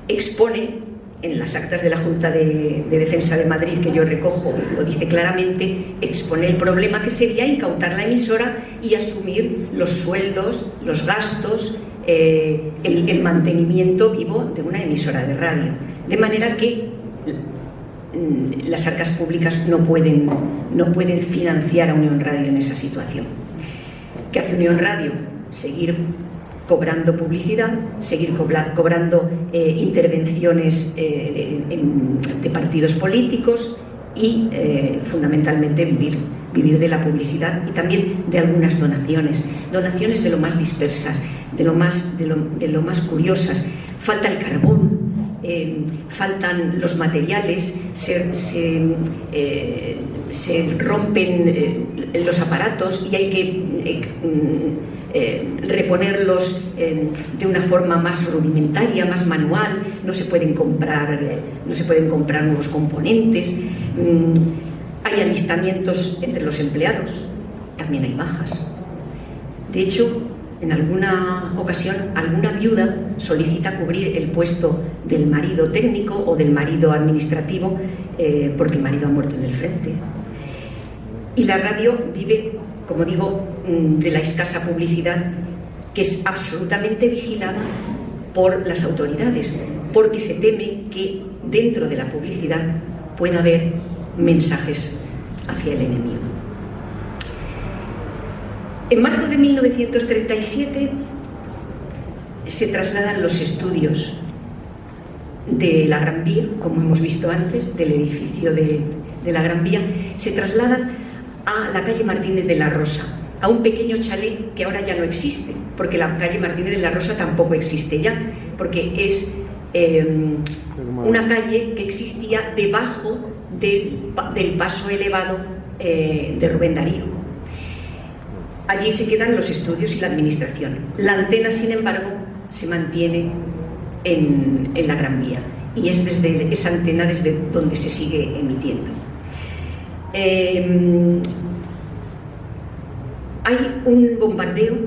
expone en las actas de la Junta de Defensa de Madrid, que yo recojo, lo dice claramente, expone el problema que sería incautar la emisora y asumir los sueldos, los gastos, el mantenimiento vivo de una emisora de radio. De manera que las arcas públicas no pueden financiar a Unión Radio en esa situación. ¿Qué hace Unión Radio? Seguir cobrando publicidad, seguir cobrando intervenciones de partidos políticos y fundamentalmente vivir de la publicidad y también de algunas donaciones de lo más dispersas, de lo más curiosas. Falta el carbón, faltan los materiales, se rompen los aparatos y hay que reponerlos de una forma más rudimentaria, más manual. No se pueden comprar nuevos componentes. Hay alistamientos entre los empleados, también hay bajas. De hecho, en alguna ocasión, alguna viuda solicita cubrir el puesto del marido técnico o del marido administrativo porque el marido ha muerto en el frente. Y la radio vive, como digo, de la escasa publicidad, que es absolutamente vigilada por las autoridades, porque se teme que dentro de la publicidad pueda haber mensajes hacia el enemigo. En marzo de 1937 se trasladan los estudios de la Gran Vía, como hemos visto antes, del edificio de la Gran Vía, se trasladan a la calle Martínez de la Rosa, a un pequeño chalet que ahora ya no existe, porque la calle Martínez de la Rosa tampoco existe ya, porque es una calle que existía debajo del paso elevado de Rubén Darío. Allí se quedan los estudios y la administración. La antena, sin embargo, se mantiene en la Gran Vía y es desde esa antena desde donde se sigue emitiendo. Hay un bombardeo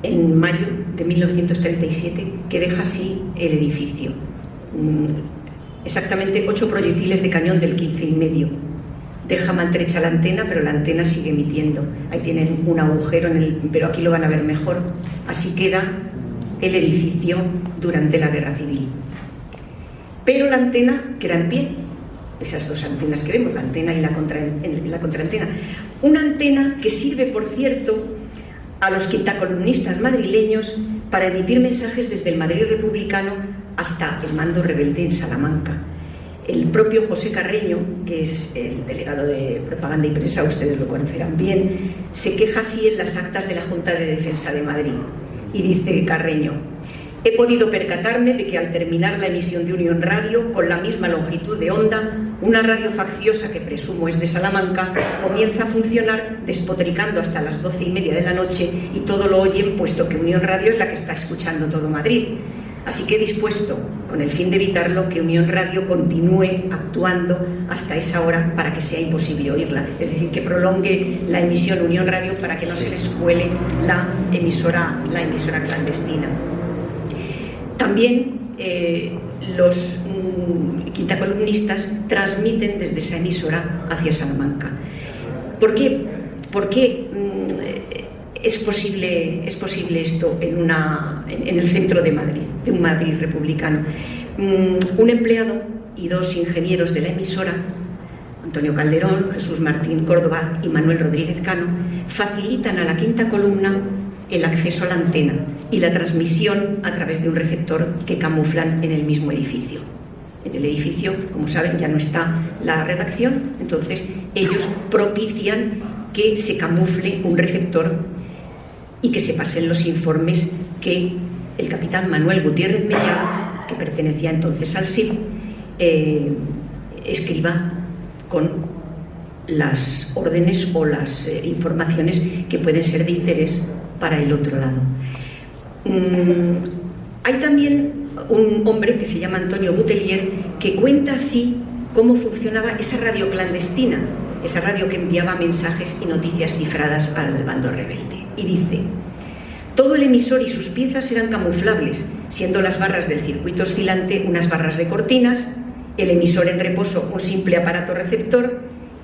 en mayo de 1937 que deja así el edificio. Exactamente 8 proyectiles de cañón del 15,5. Deja maltrecha la antena, pero la antena sigue emitiendo. Ahí tienen un agujero, pero aquí lo van a ver mejor. Así queda el edificio durante la Guerra Civil. Pero la antena queda en pie. Esas dos antenas que vemos, la antena y la contraantena. Una antena que sirve, por cierto, a los quintacolumnistas madrileños para emitir mensajes desde el Madrid republicano hasta el mando rebelde en Salamanca. El propio José Carreño, que es el delegado de propaganda y prensa, ustedes lo conocerán bien, se queja así en las actas de la Junta de Defensa de Madrid. Y dice Carreño: he podido percatarme de que al terminar la emisión de Unión Radio, con la misma longitud de onda, una radio facciosa que presumo es de Salamanca comienza a funcionar despotricando hasta las 12:30 de la noche y todo lo oyen, puesto que Unión Radio es la que está escuchando todo Madrid. Así que he dispuesto, con el fin de evitarlo, que Unión Radio continúe actuando hasta esa hora para que sea imposible oírla. Es decir, que prolongue la emisión Unión Radio para que no se les cuele la emisora clandestina. También los quintacolumnistas transmiten desde esa emisora hacia Salamanca. ¿Por qué? Porque es posible esto en el centro de Madrid, de un Madrid republicano. Un empleado y dos ingenieros de la emisora, Antonio Calderón, Jesús Martín Córdoba y Manuel Rodríguez Cano, facilitan a la quinta columna el acceso a la antena y la transmisión a través de un receptor que camuflan en el mismo edificio. En el edificio, como saben, ya no está la redacción, entonces ellos propician que se camufle un receptor y que se pasen los informes que el capitán Manuel Gutiérrez Mellado, que pertenecía entonces al SIP, escriba con las órdenes o las informaciones que pueden ser de interés para el otro lado. Hay también un hombre que se llama Antonio Boutelier, que cuenta así cómo funcionaba esa radio clandestina, esa radio que enviaba mensajes y noticias cifradas al bando rebelde. Y dice: todo el emisor y sus piezas eran camuflables, siendo las barras del circuito oscilante unas barras de cortinas, el emisor en reposo un simple aparato receptor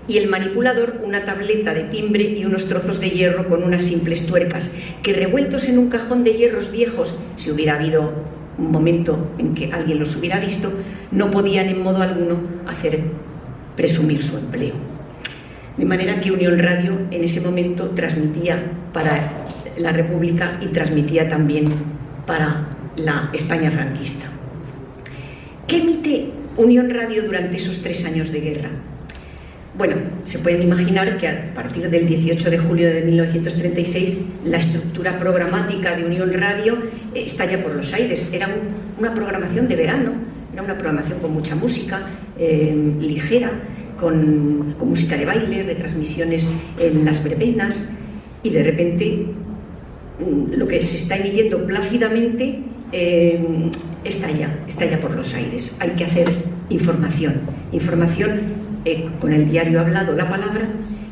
y el manipulador una tableta de timbre y unos trozos de hierro con unas simples tuercas, que revueltos en un cajón de hierros viejos, si hubiera habido un momento en que alguien los hubiera visto, no podían en modo alguno hacer presumir su empleo. De manera que Unión Radio en ese momento transmitía para la República y transmitía también para la España franquista. ¿Qué emite Unión Radio durante esos 3 años de guerra? Bueno, se pueden imaginar que a partir del 18 de julio de 1936 la estructura programática de Unión Radio estalla por los aires. Era una programación de verano, era una programación con mucha música, ligera, con música de baile, retransmisiones en las verbenas, y de repente lo que se está emitiendo plácidamente estalla por los aires. Hay que hacer información con el diario hablado La Palabra,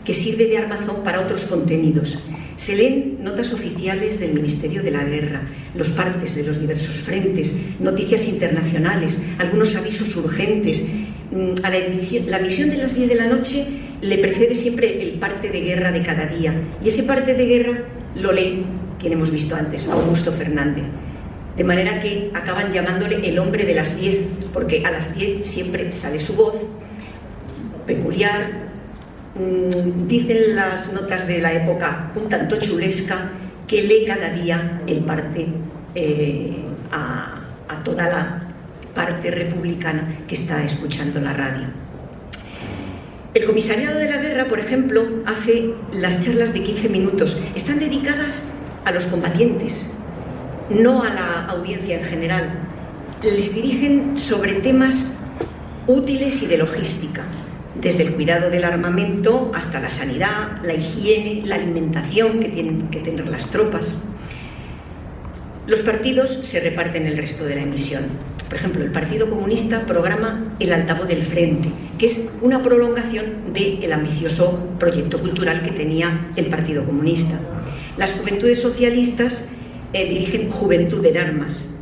que sirve de armazón para otros contenidos. Se leen notas oficiales del Ministerio de la Guerra, los partes de los diversos frentes, noticias internacionales, algunos avisos urgentes. A la emisión de las 10 de la noche le precede siempre el parte de guerra de cada día, y ese parte de guerra lo lee quien hemos visto antes, Augusto Fernández. De manera que acaban llamándole el hombre de las 10, porque a las 10 siempre sale su voz peculiar. Dicen las notas de la época un tanto chulesca, que lee cada día el parte a toda la parte republicana que está escuchando la radio. El Comisariado de la Guerra, por ejemplo, hace las charlas de 15 minutos. Están dedicadas a los combatientes, no a la audiencia en general. Les dirigen sobre temas útiles y de logística, desde el cuidado del armamento hasta la sanidad, la higiene, la alimentación que tienen que tener las tropas. Los partidos se reparten el resto de la emisión. Por ejemplo, el Partido Comunista programa El Altavoz del Frente, que es una prolongación del ambicioso proyecto cultural que tenía el Partido Comunista. Las Juventudes Socialistas dirigen Juventud en Armas.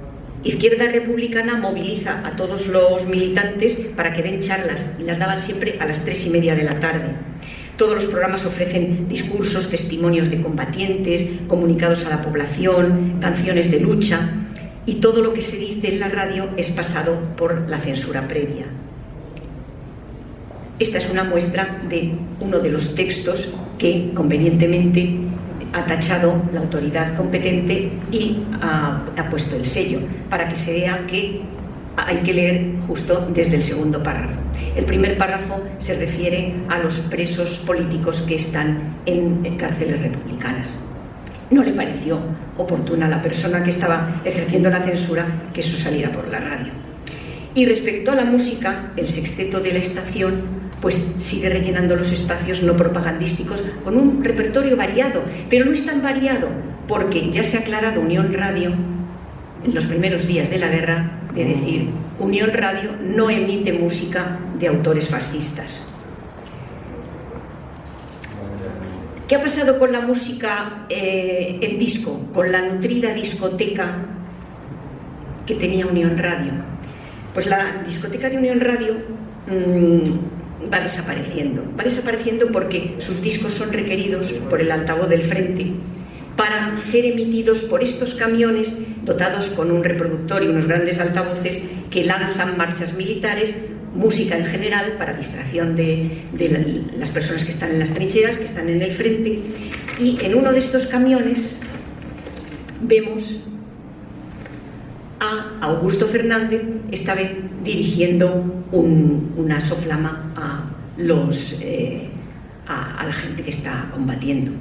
Izquierda Republicana moviliza a todos los militantes para que den charlas, y las daban siempre a las 3:30 de la tarde. Todos los programas ofrecen discursos, testimonios de combatientes, comunicados a la población, canciones de lucha, y todo lo que se dice en la radio es pasado por la censura previa. Esta es una muestra de uno de los textos que convenientemente ha tachado la autoridad competente y ha puesto el sello, para que se vea que hay que leer justo desde el segundo párrafo. El primer párrafo se refiere a los presos políticos que están en cárceles republicanas. No le pareció oportuna a la persona que estaba ejerciendo la censura que eso saliera por la radio. Y respecto a la música, el sexteto de la estación pues sigue rellenando los espacios no propagandísticos con un repertorio variado, pero no es tan variado porque ya se ha aclarado Unión Radio en los primeros días de la guerra de decir: Unión Radio no emite música de autores fascistas. ¿Qué ha pasado con la música en disco, con la nutrida discoteca que tenía Unión Radio? Pues la discoteca de Unión Radio va desapareciendo porque sus discos son requeridos por el altavoz del frente para ser emitidos por estos camiones dotados con un reproductor y unos grandes altavoces que lanzan marchas militares, música en general para distracción de las personas que están en las trincheras, que están en el frente. Y en uno de estos camiones vemos a Augusto Fernández, esta vez dirigiendo una soflama a la gente que está combatiendo.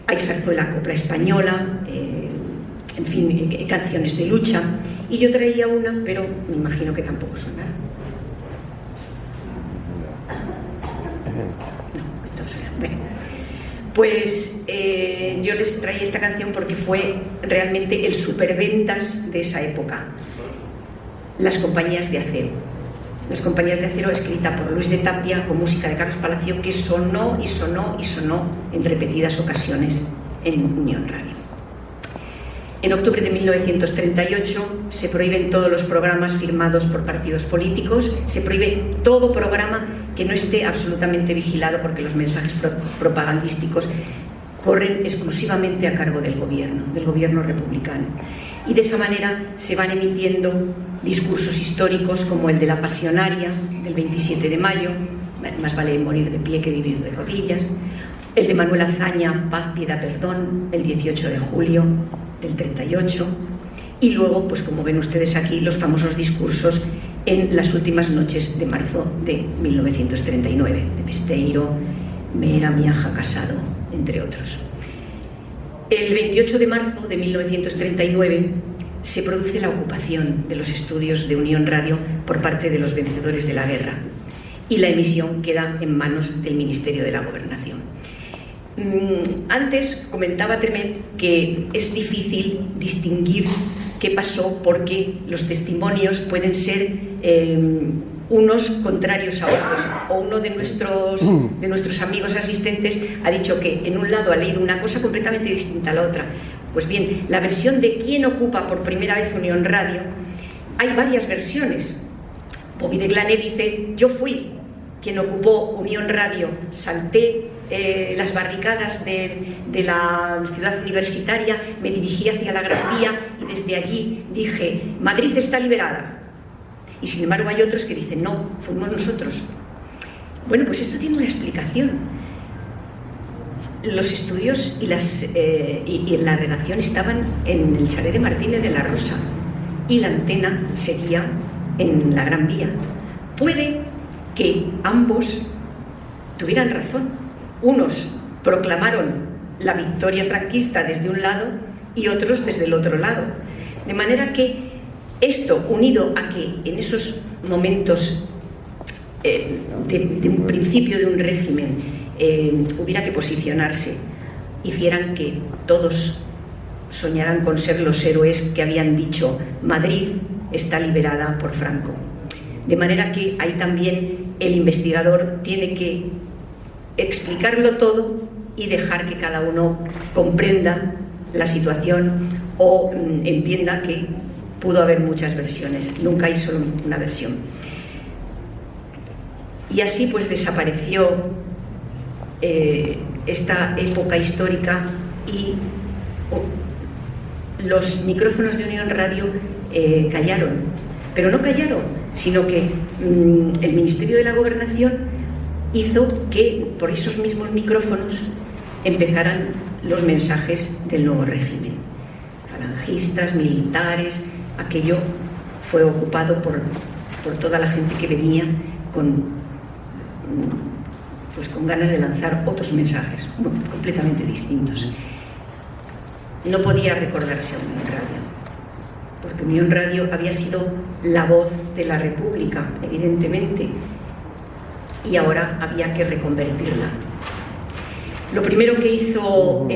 Hay zarzuela, copla española, en fin, canciones de lucha. Y yo traía una, pero me imagino que tampoco sonará. No, entonces, bueno. Pues yo les traía esta canción porque fue realmente el superventas de esa época. Las compañías de acero. Las compañías de acero, escrita por Luis de Tapia con música de Carlos Palacio, que sonó y sonó y sonó en repetidas ocasiones en Unión Radio. En octubre de 1938 se prohíben todos los programas firmados por partidos políticos, se prohíbe todo programa que no esté absolutamente vigilado porque los mensajes propagandísticos corren exclusivamente a cargo del gobierno republicano. Y de esa manera se van emitiendo discursos históricos como el de la Pasionaria del 27 de mayo, más vale morir de pie que vivir de rodillas, el de Manuel Azaña, Paz, Piedad, Perdón, el 18 de julio del 38, y luego, pues como ven ustedes aquí, los famosos discursos en las últimas noches de marzo de 1939, de Besteiro, Mera, Miaja, Casado, entre otros. El 28 de marzo de 1939 se produce la ocupación de los estudios de Unión Radio por parte de los vencedores de la guerra y la emisión queda en manos del Ministerio de la Gobernación. Antes comentaba Tremet que es difícil distinguir qué pasó porque los testimonios pueden ser unos contrarios a otros, o uno de nuestros amigos asistentes ha dicho que en un lado ha leído una cosa completamente distinta a la otra. Pues bien, la versión de quién ocupa por primera vez Unión Radio, hay varias versiones. Bobby de Glané dice: yo fui quien ocupó Unión Radio, salté las barricadas de la ciudad universitaria, me dirigí hacia la Gran Vía y desde allí dije: Madrid está liberada. Y sin embargo hay otros que dicen: no, fuimos nosotros. Bueno, pues esto tiene una explicación. Los estudios y la redacción estaban en el chalet de Martínez de la Rosa y la antena seguía en la Gran Vía. Puede que ambos tuvieran razón. Unos proclamaron la victoria franquista desde un lado y otros desde el otro lado. De manera que esto, unido a que en esos momentos de un principio de un régimen hubiera que posicionarse, hicieran que todos soñaran con ser los héroes que habían dicho: Madrid está liberada por Franco. De manera que ahí también el investigador tiene que explicarlo todo y dejar que cada uno comprenda la situación o entienda que pudo haber muchas versiones, nunca hay solo una versión. Y así pues desapareció esta época histórica y los micrófonos de Unión Radio callaron, pero no callaron, sino que el Ministerio de la Gobernación hizo que por esos mismos micrófonos empezaran los mensajes del nuevo régimen. Falangistas, militares, aquello fue ocupado por toda la gente que venía con ganas de lanzar otros mensajes completamente distintos. No podía recordarse a Unión Radio, porque Unión Radio había sido la voz de la República, evidentemente, y ahora había que reconvertirla. Lo primero que hizo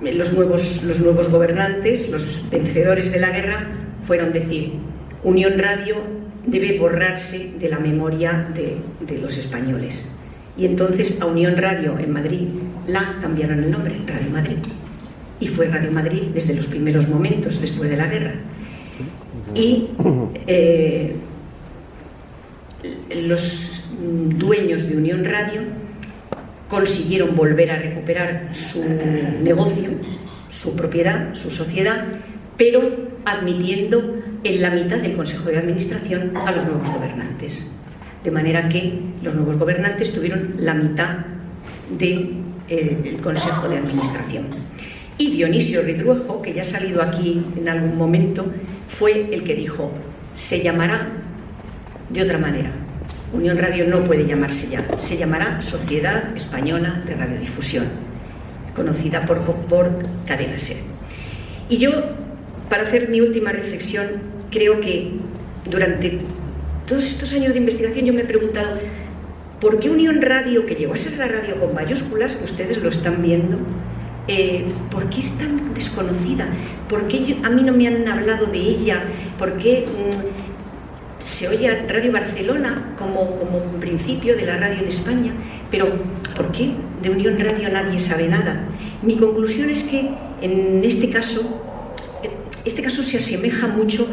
los nuevos gobernantes, los vencedores de la guerra, fueron decir: Unión Radio debe borrarse de la memoria de los españoles. Y entonces a Unión Radio en Madrid la cambiaron el nombre, Radio Madrid. Y fue Radio Madrid desde los primeros momentos después de la guerra. Y los dueños de Unión Radio consiguieron volver a recuperar su negocio, su propiedad, su sociedad, pero admitiendo en la mitad del Consejo de Administración a los nuevos gobernantes. De manera que los nuevos gobernantes tuvieron la mitad del Consejo de Administración. Y Dionisio Ridruejo, que ya ha salido aquí en algún momento, fue el que dijo: se llamará de otra manera. Unión Radio no puede llamarse ya, se llamará Sociedad Española de Radiodifusión, conocida por Cadena SER. Y yo, para hacer mi última reflexión, creo que durante todos estos años de investigación yo me he preguntado ¿por qué Unión Radio, que llegó a ser la radio con mayúsculas, que ustedes lo están viendo, por qué es tan desconocida? ¿Por qué a mí no me han hablado de ella? ¿Por qué se oye a Radio Barcelona como un principio de la radio en España? Pero ¿por qué de Unión Radio nadie sabe nada? Mi conclusión es que en este caso se asemeja mucho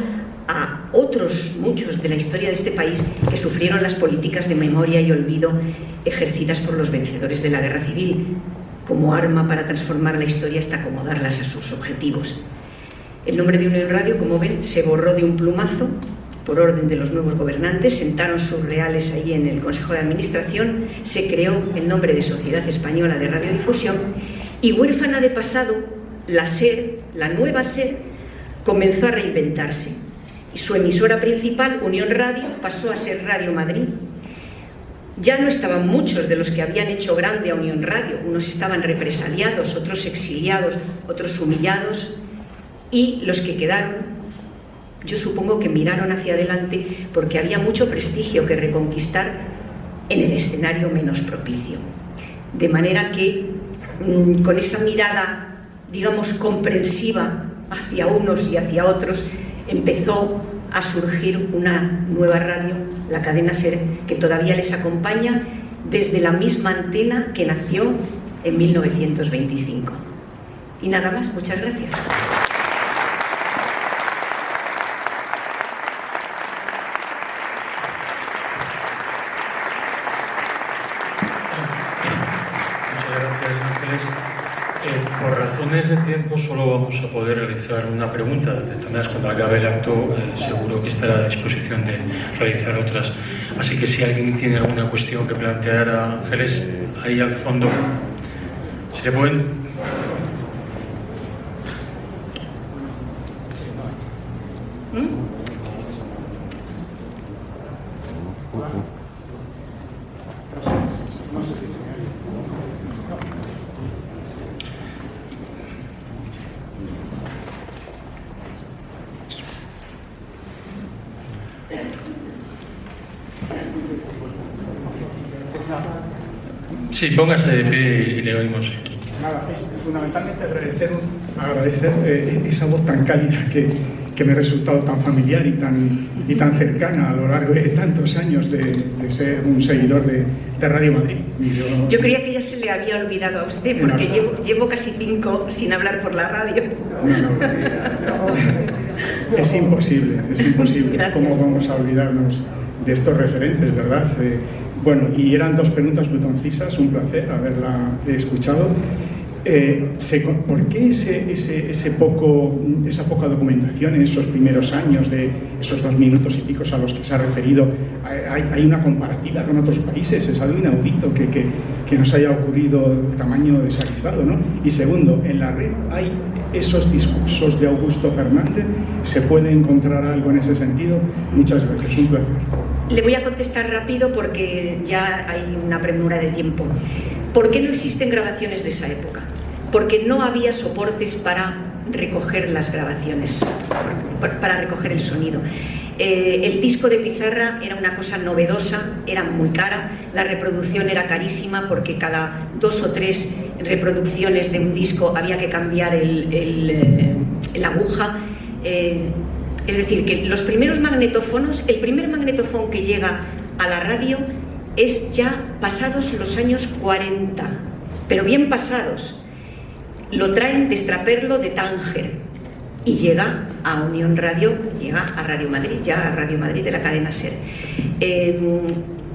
a muchos de la historia de este país que sufrieron las políticas de memoria y olvido ejercidas por los vencedores de la Guerra Civil como arma para transformar la historia hasta acomodarlas a sus objetivos. El nombre de Unión Radio, como ven, se borró de un plumazo por orden de los nuevos gobernantes, sentaron sus reales ahí en el Consejo de Administración, se creó el nombre de Sociedad Española de Radiodifusión y, huérfana de pasado, la SER, la nueva SER, comenzó a reinventarse y su emisora principal, Unión Radio, pasó a ser Radio Madrid. Ya no estaban muchos de los que habían hecho grande a Unión Radio, unos estaban represaliados, otros exiliados, otros humillados, y los que quedaron, yo supongo que miraron hacia adelante porque había mucho prestigio que reconquistar en el escenario menos propicio. De manera que con esa mirada, digamos, comprensiva hacia unos y hacia otros, empezó a surgir una nueva radio, la cadena SER, que todavía les acompaña desde la misma antena que nació en 1925. Y nada más, muchas gracias. Por razones de tiempo solo vamos a poder realizar una pregunta. De todas maneras, cuando acabe el acto seguro que estará a disposición de realizar otras. Así que si alguien tiene alguna cuestión que plantear a Ángeles, ahí al fondo se pueden. Sí, póngase de pie y le oímos. Nada, es fundamentalmente agradecer esa voz tan cálida que me ha resultado tan familiar y tan cercana a lo largo de tantos años de ser un seguidor de Radio Madrid. Yo creía que ya se le había olvidado a usted, porque llevo casi 5 sin hablar por la radio. No. Es imposible. Gracias. ¿Cómo vamos a olvidarnos de estos referentes, verdad? Bueno, y eran 2 preguntas muy concisas, un placer haberla escuchado. ¿Por qué esa poca documentación en esos primeros años, de esos 2 minutos y pico a los que se ha referido? Hay una comparativa con otros países, es algo inaudito que nos haya ocurrido tamaño desaguisado, ¿no? Y segundo, en la red hay esos discursos de Augusto Fernández, ¿se puede encontrar algo en ese sentido? Muchas gracias, un placer. Le voy a contestar rápido porque ya hay una premura de tiempo. ¿Por qué no existen grabaciones de esa época? Porque no había soportes para recoger las grabaciones, para recoger el sonido. El disco de pizarra era una cosa novedosa, era muy cara, la reproducción era carísima porque cada 2 o 3 reproducciones de un disco había que cambiar la aguja. Es decir, que los primeros magnetófonos, el primer magnetófono que llega a la radio es ya pasados los años 40, pero bien pasados. Lo traen de Estraperlo de Tánger y llega a Unión Radio, llega a Radio Madrid, ya a Radio Madrid de la cadena SER.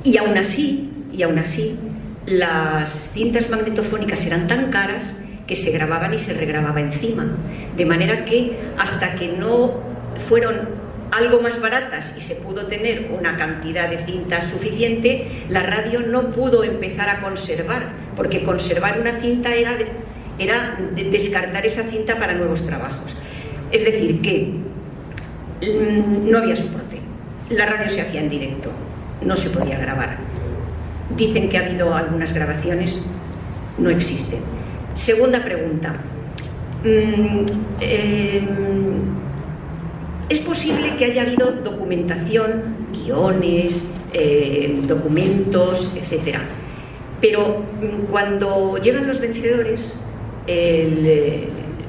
Y aún así, las cintas magnetofónicas eran tan caras que se grababan y se regrababa encima. De manera que hasta que no fueron algo más baratas y se pudo tener una cantidad de cintas suficiente, la radio no pudo empezar a conservar, porque conservar una cinta era descartar esa cinta para nuevos trabajos. Es decir, que no había soporte. La radio se hacía en directo, no se podía grabar. Dicen que ha habido algunas grabaciones, no existen. Segunda pregunta. Es posible que haya habido documentación, guiones, documentos, etc. Pero cuando llegan los vencedores,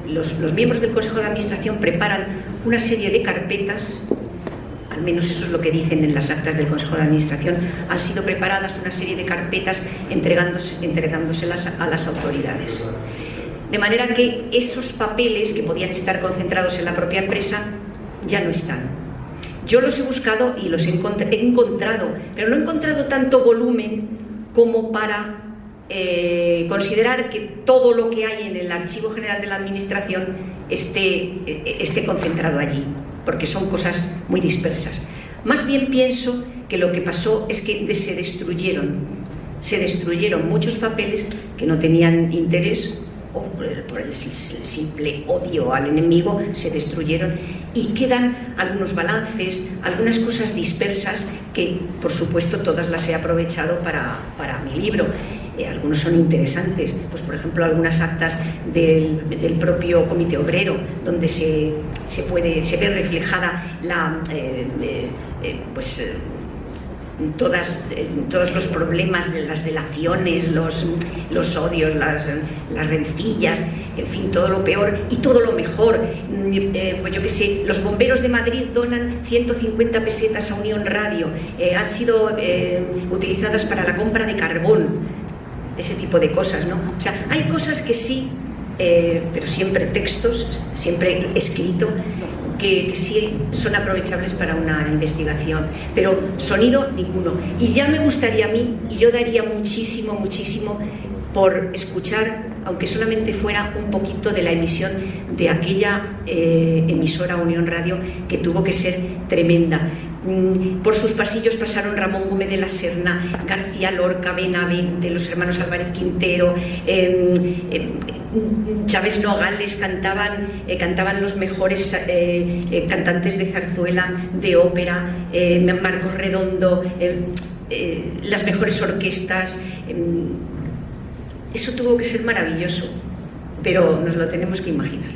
los miembros del Consejo de Administración preparan una serie de carpetas, al menos eso es lo que dicen en las actas del Consejo de Administración, han sido preparadas una serie de carpetas entregándoselas a las autoridades. De manera que esos papeles que podían estar concentrados en la propia empresa ya no están. Yo los he buscado y los he encontrado, pero no he encontrado tanto volumen como para considerar que todo lo que hay en el Archivo General de la Administración esté concentrado allí, porque son cosas muy dispersas. Más bien pienso que lo que pasó es que se destruyeron muchos papeles que no tenían interés, o por el simple odio al enemigo, se destruyeron y quedan algunos balances, algunas cosas dispersas que, por supuesto, todas las he aprovechado para mi libro. Algunos son interesantes, pues por ejemplo algunas actas del propio Comité Obrero, donde se ve reflejada todos los problemas de las delaciones, los odios, las rencillas, en fin, todo lo peor y todo lo mejor. Pues yo qué sé, los bomberos de Madrid donan 150 pesetas a Unión Radio, han sido utilizadas para la compra de carbón, ese tipo de cosas, ¿no? O sea, hay cosas que sí, pero siempre textos, siempre escrito, que sí son aprovechables para una investigación, pero sonido ninguno. Y ya me gustaría a mí, y yo daría muchísimo por escuchar, aunque solamente fuera un poquito de la emisión de aquella emisora Unión Radio, que tuvo que ser tremenda. Por sus pasillos pasaron Ramón Gómez de la Serna, García Lorca, Benavente, los hermanos Álvarez Quintero, Chávez Nogales, cantaban los mejores cantantes de zarzuela, de ópera, Marcos Redondo, las mejores orquestas. Eso tuvo que ser maravilloso, pero nos lo tenemos que imaginar.